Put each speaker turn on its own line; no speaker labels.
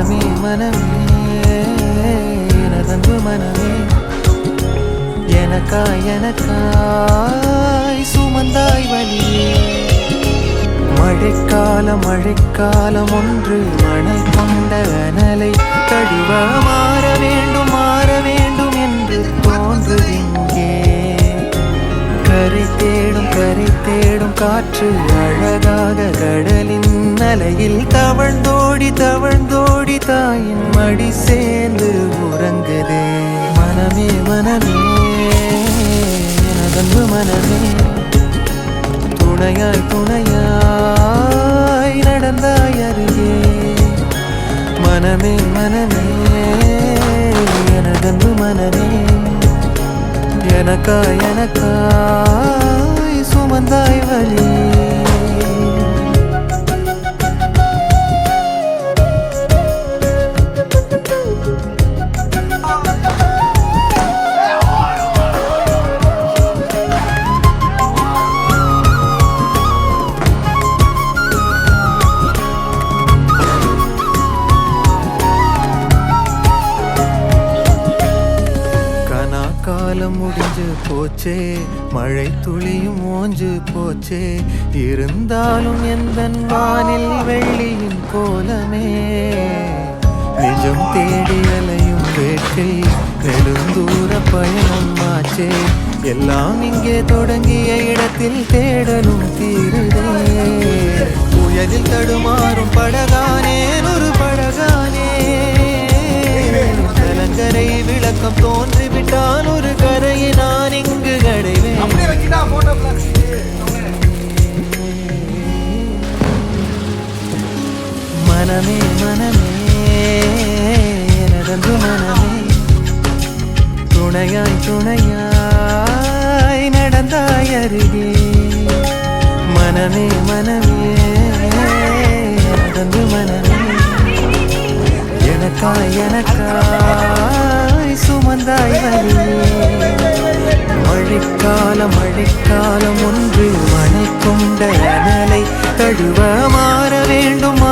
மனமே மனமே எனதன்பு மனமே எனக்காய் சுமந்தாய் வலியே மழைக்காலம் மழைக்காலம் ஒன்று மணல் கொண்ட அனலை தழுவ மாற வேண்டும் என்று தோன்றுதிங்கே கரை தேடும் காற்று அழகாக கடலின் அலையில் தவழ்ந்தோடி தாயின் மடி சேர்ந்து உறங்குதே மனமே மனமே எனதன்பு மனமே துணையாய் நடந்தாய் அருகே மனமே மனமே எனதன்பு மனமே எனக்காய் சுமந்தாய் வலி காலம் முடிஞ்சு போச்சே மழை துளியும் ஓஞ்சு போச்சே இருந்தாலும் எந்தன் வானில் வெள்ளியின் கோலமே நிஜம் தேடி அலையும் வேட்டில் நெடுந்தூர பயணம் ஆச்சே எல்லாம் இங்கே தொடங்கிய இடத்தில் தேடலும் தீருதே புயலில் தடுமாறும் படகானே ஒரு படகானே கலங்கரை விளக்கம் தோன்றிவிட்டான் ஒரு கரையை நான் இங்கு அடைவேன் மனமே மனமே எனதன்பு மனமே துணையாய் நடந்தாய் அருகே மனமே மனமே எனதன்பு மனமே எனக்காய் சுமந்தாய் வலியே மழைக்காலம் ஒன்று மழை கொண்ட அனலை தழுவ மாற வேண்டும்